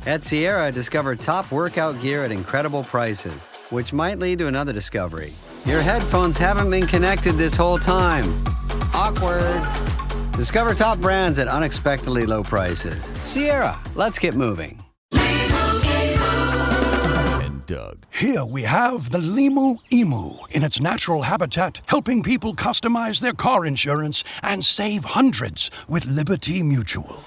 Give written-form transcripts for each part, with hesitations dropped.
At Sierra, discover top workout gear at incredible prices, which might lead to another discovery. Your headphones haven't been connected this whole time. Awkward. Discover top brands at unexpectedly low prices. Sierra, let's get moving. And Doug. Here we have the Lemur Emu in its natural habitat, helping people customize their car insurance and save hundreds with Liberty Mutual.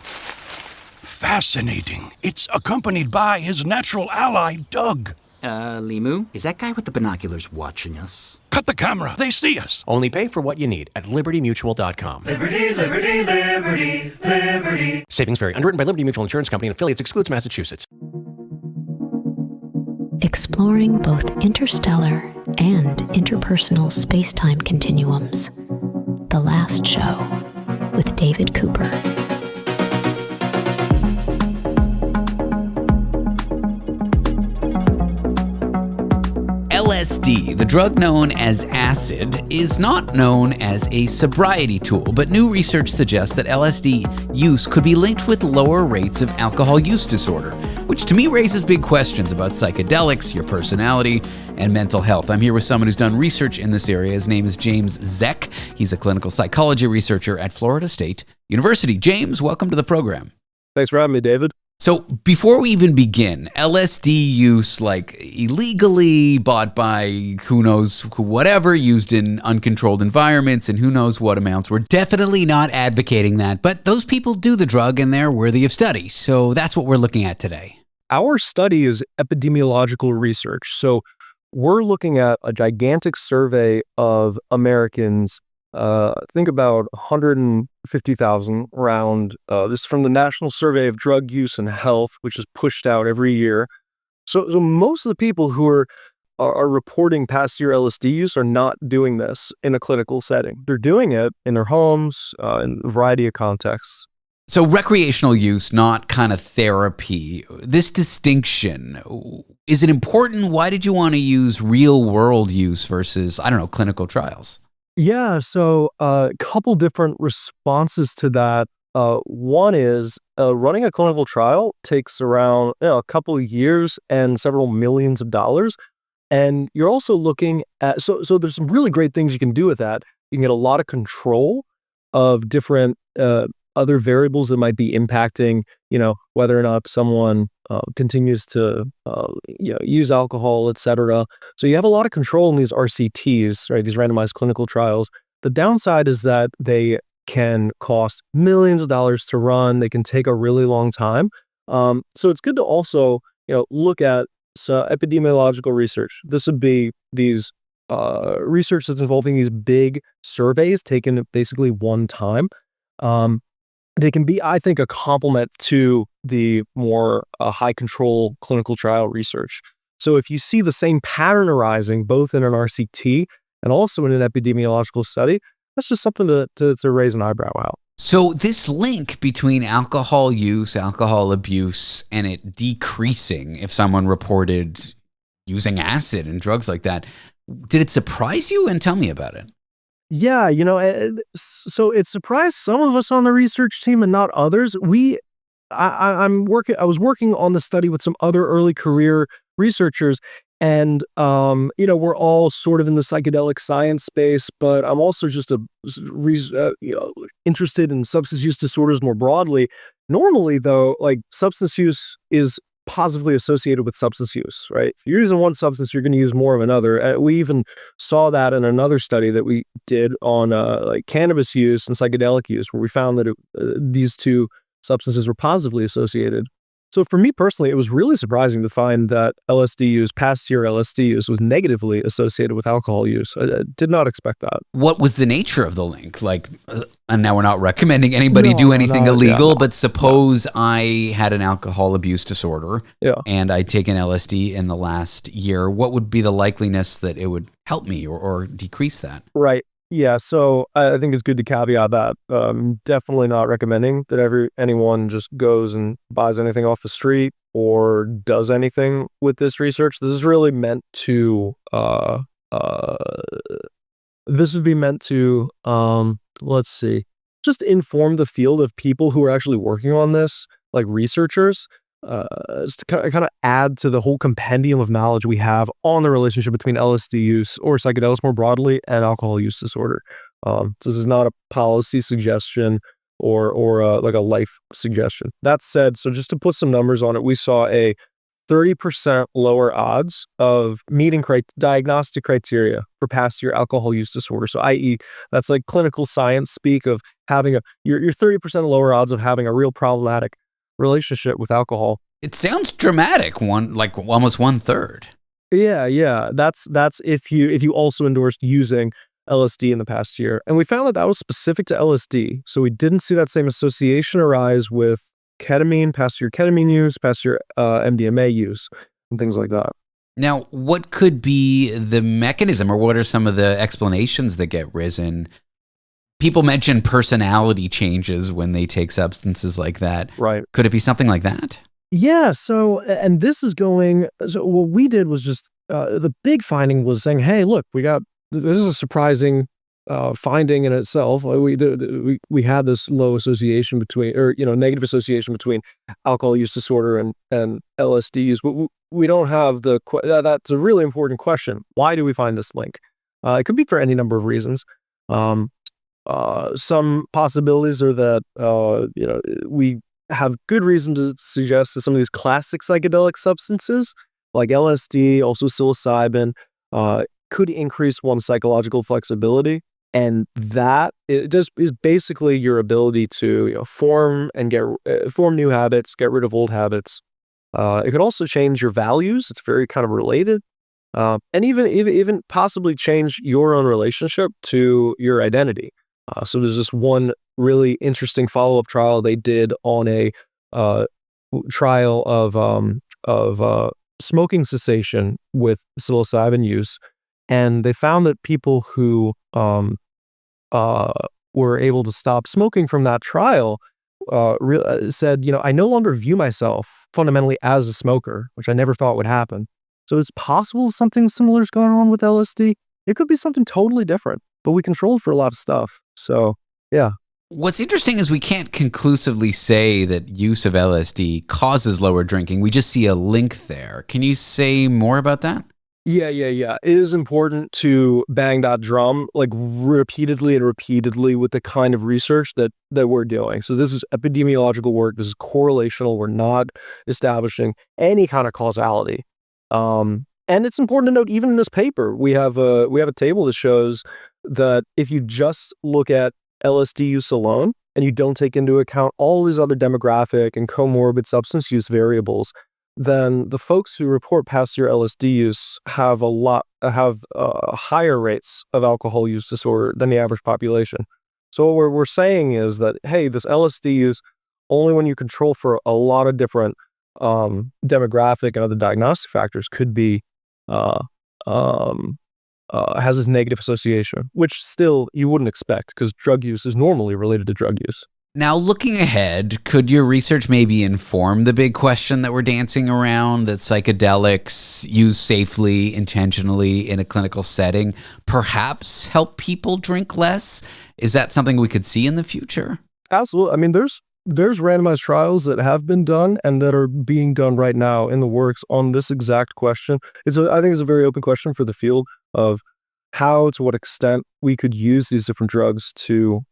Fascinating. It's accompanied by his natural ally, Doug. Limu? Is that guy with the binoculars watching us? Cut the camera. They see us. Only pay for what you need at libertymutual.com. Liberty, liberty, liberty, liberty. Savings vary. Underwritten by Liberty Mutual Insurance Company and affiliates. Excludes Massachusetts. Exploring both interstellar and interpersonal space-time continuums. The Last Show with David Cooper. LSD, the drug known as acid, is not known as a sobriety tool, but new research suggests that LSD use could be linked with lower rates of alcohol use disorder, which to me raises big questions about psychedelics, your personality, and mental health. I'm here with someone who's done research in this area. His name is James Zech. He's a clinical psychology researcher at Florida State University. James, welcome to the program. Thanks for having me, David. So before we even begin, LSD use, like illegally bought by who knows who, whatever, used in uncontrolled environments and who knows what amounts. We're definitely not advocating that, but those people do the drug and they're worthy of study. So that's what we're looking at today. Our study is epidemiological research. So we're looking at a gigantic survey of Americans. Think about 150,000 around. This is from the National Survey of Drug Use and Health, which is pushed out every year. So most of the people who are reporting past year LSD use are not doing this in a clinical setting. They're doing it in their homes, in a variety of contexts. So recreational use, not kind of therapy. This distinction, is it important? Why did you want to use real world use versus, clinical trials? Yeah, so a couple different responses to that. One is running a clinical trial takes around a couple of years and several millions of dollars. And you're also looking at, so there's some really great things you can do with that. You can get a lot of control of different other variables that might be impacting, whether or not someone continues to, use alcohol, et cetera. So you have a lot of control in these RCTs, right? These randomized clinical trials. The downside is that they can cost millions of dollars to run. They can take a really long time. So it's good to also, look at epidemiological research. This would be these research that's involving these big surveys taken basically one time. They can be, I think, a complement to the more high control clinical trial research. So if you see the same pattern arising both in an RCT and also in an epidemiological study, that's just something to raise an eyebrow at. So this link between alcohol use, alcohol abuse, and it decreasing if someone reported using acid and drugs like that, did it surprise you? And tell me about it. Yeah, so it surprised some of us on the research team and not others. I was working on the study with some other early career researchers, and we're all sort of in the psychedelic science space, but I'm also just interested in substance use disorders more broadly. Normally, though, like substance use is positively associated with substance use, right? If you're using one substance, you're going to use more of another. We even saw that in another study that we did on cannabis use and psychedelic use, where we found that these two substances were positively associated. So for me personally, it was really surprising to find that past year LSD use was negatively associated with alcohol use. I did not expect that. What was the nature of the link? And now we're not recommending anybody do anything illegal, but suppose I had an alcohol abuse disorder and I'd taken LSD in the last year. What would be the likeliness that it would help me or decrease that? Right. Yeah, so I think it's good to caveat that. Definitely not recommending that anyone just goes and buys anything off the street or does anything with this research. This is really meant to, just inform the field of people who are actually working on this, like researchers, to kind of add to the whole compendium of knowledge we have on the relationship between LSD use or psychedelics more broadly and alcohol use disorder. So this is not a policy suggestion or like a life suggestion. That said, so just to put some numbers on it, we saw a 30% lower odds of meeting diagnostic criteria for past year alcohol use disorder. So, i.e., that's like clinical science speak of having you're 30% lower odds of having a real problematic relationship with alcohol. It sounds dramatic. Like almost 1/3. Yeah. That's if you also endorsed using LSD in the past year, and we found that was specific to LSD. So we didn't see that same association arise with ketamine, past year ketamine use, past year MDMA use, and things like that. Now, what could be the mechanism, or what are some of the explanations that get risen? People mention personality changes when they take substances like that. Right. Could it be something like that? Yeah. So, and this is going. So, what we did was just the big finding was saying, "Hey, look, this is a surprising finding in itself. We had this low association between, or negative association between alcohol use disorder and LSD use, but we don't have that's a really important question. Why do we find this link? It could be for any number of reasons. Some possibilities are that we have good reason to suggest that some of these classic psychedelic substances like LSD, also psilocybin, could increase one's psychological flexibility. And that it just is basically your ability to form new habits, get rid of old habits. It could also change your values. It's very kind of related, and even possibly change your own relationship to your identity. So there's this one really interesting follow-up trial they did on a trial of smoking cessation with psilocybin use. And they found that people who were able to stop smoking from that trial said, I no longer view myself fundamentally as a smoker, which I never thought would happen. So it's possible something similar is going on with LSD. It could be something totally different, but we controlled for a lot of stuff. So, yeah. What's interesting is we can't conclusively say that use of LSD causes lower drinking. We just see a link there. Can you say more about that? Yeah. It is important to bang that drum like repeatedly with the kind of research that we're doing. So this is epidemiological work. This is correlational. We're not establishing any kind of causality. And it's important to note, even in this paper, we have a table that shows that if you just look at LSD use alone and you don't take into account all these other demographic and comorbid substance use variables, then the folks who report past year LSD use have higher rates of alcohol use disorder than the average population. So what we're saying is that, hey, this LSD use, only when you control for a lot of different demographic and other diagnostic factors, could be has this negative association, which still you wouldn't expect because drug use is normally related to drug use. Now, looking ahead, could your research maybe inform the big question that we're dancing around, that psychedelics used safely, intentionally in a clinical setting, perhaps help people drink less? Is that something we could see in the future? Absolutely. I mean, there's randomized trials that have been done and that are being done right now in the works on this exact question. I think it's a very open question for the field of how, to what extent we could use these different drugs to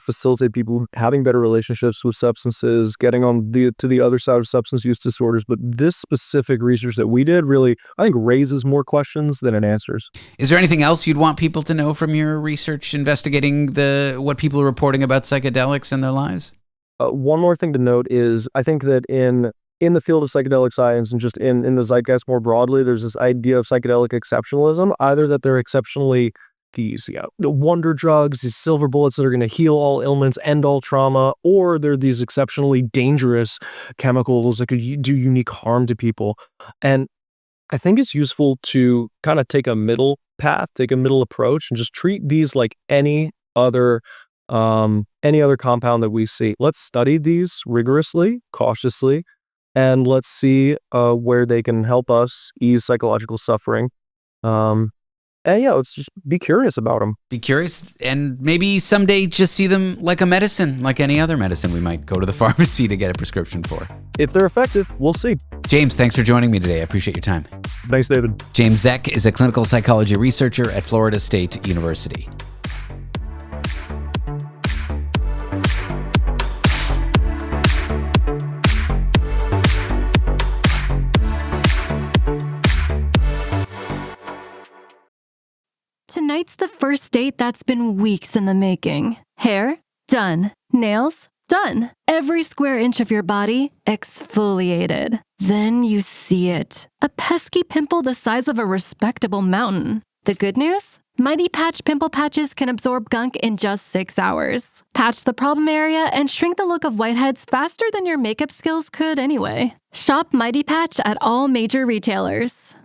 facilitate people having better relationships with substances, getting on to the other side of substance use disorders. But this specific research that we did really, I think, raises more questions than it answers. Is there anything else you'd want people to know from your research investigating what people are reporting about psychedelics in their lives? One more thing to note is I think that in the field of psychedelic science and just in the zeitgeist more broadly, there's this idea of psychedelic exceptionalism, either that they're exceptionally these wonder drugs, these silver bullets that are going to heal all ailments, end all trauma, or they're these exceptionally dangerous chemicals that could do unique harm to people. And I think it's useful to kind of take a middle path, take a middle approach, and just treat these like any other compound that we see. Let's study these rigorously, cautiously, and let's see where they can help us ease psychological suffering. yeah, let's just be curious about them. Be curious, and maybe someday just see them like a medicine, like any other medicine we might go to the pharmacy to get a prescription for. If they're effective, we'll see. James, thanks for joining me today. I appreciate your time. Thanks, David. James Zech is a clinical psychology researcher at Florida State University. Tonight's the first date that's been weeks in the making. Hair? Done. Nails? Done. Every square inch of your body exfoliated. Then you see it. A pesky pimple the size of a respectable mountain. The good news? Mighty Patch Pimple Patches can absorb gunk in just 6 hours. Patch the problem area and shrink the look of whiteheads faster than your makeup skills could anyway. Shop Mighty Patch at all major retailers.